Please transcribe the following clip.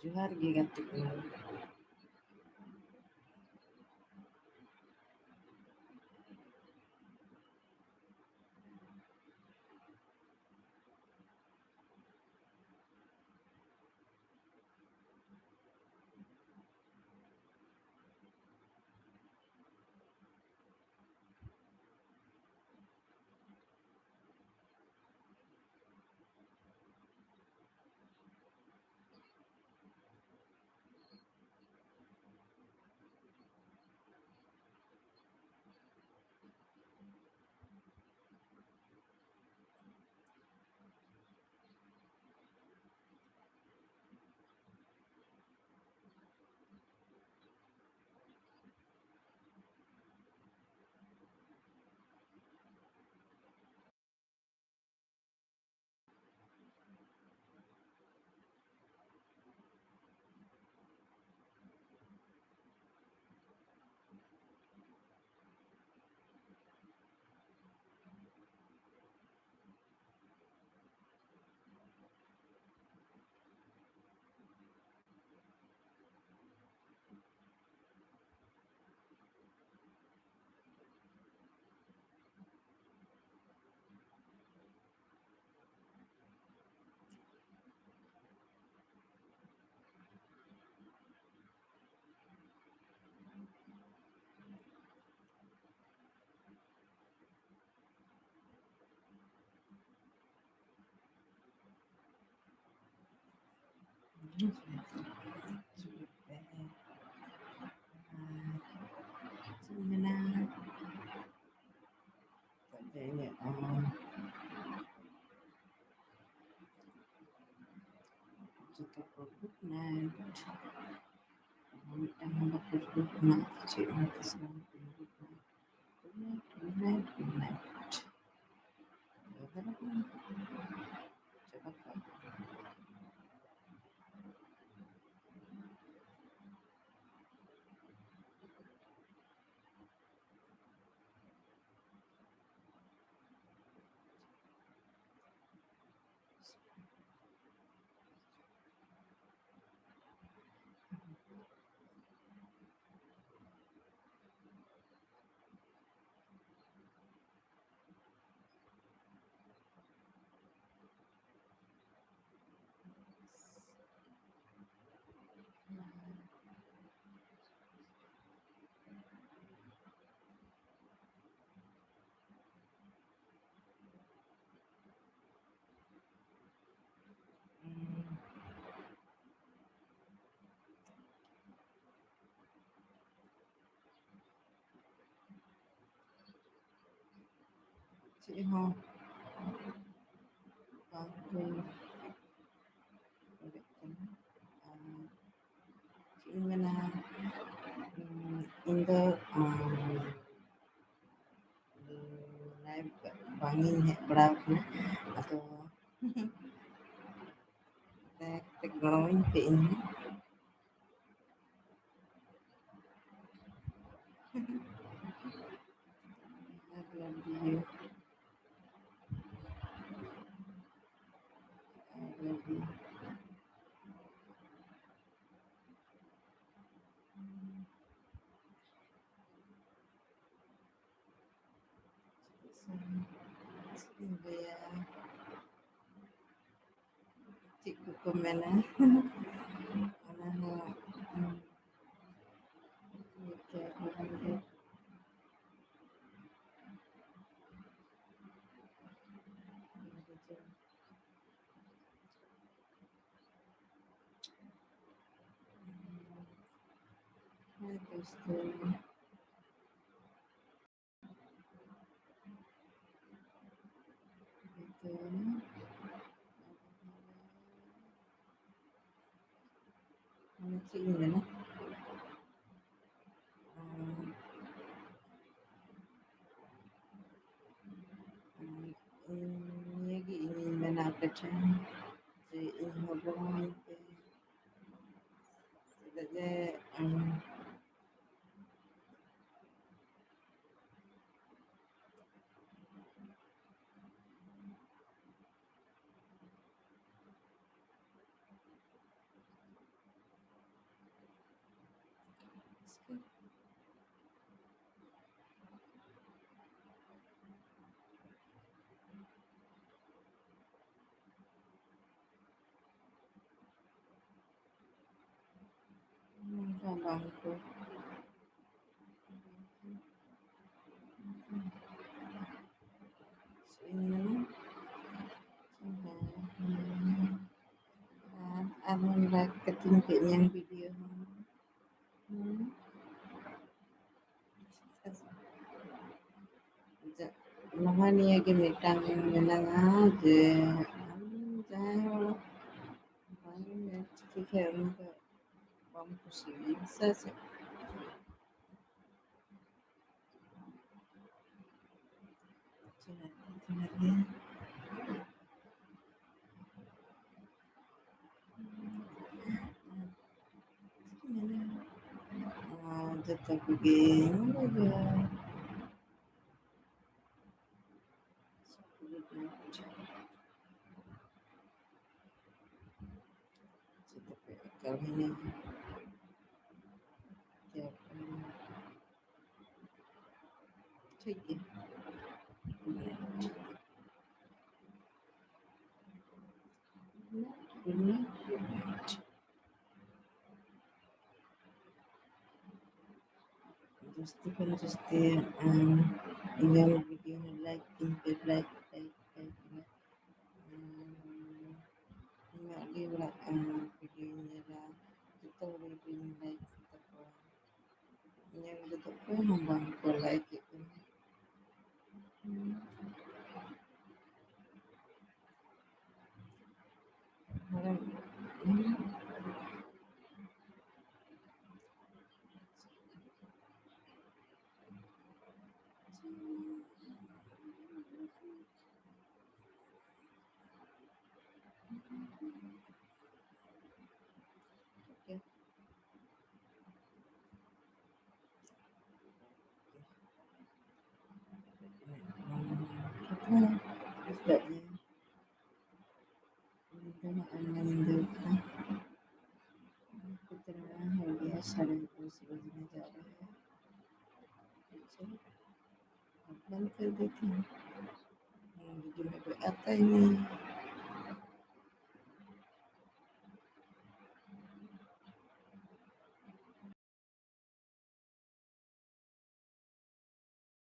ᱡᱚᱦᱟᱨ ᱜᱮ ᱜᱟᱛᱮ ᱠᱚ᱾ Mena katanya jika good night kita mendapat good night cik nanti selalu good night good night good night good night coba kak cik hong bantu cik mena indo live bangin hek bड़ा kena atau tek goroin pe ini I love you. I love you. Dia cik ko komen ana cik ni lah ini lagi ini mana kecil ini ngobrol saja abangku. Sini, amun like ketinggian yang video. Hmm. Namanya gini tang menang aja. Jangan banyak fikir untuk mampus bisa sih. Sebenarnya tetap begini aja. Kalau ini tiap cek ini just yang video like like enggak dia videonya lah kita udah like kita yang gitu pun nambah like gitu. Orang ya kita istilahnya kita menentukan keterangan hal biasa dan sebagai negara kecil dan kerja yang begini apa ini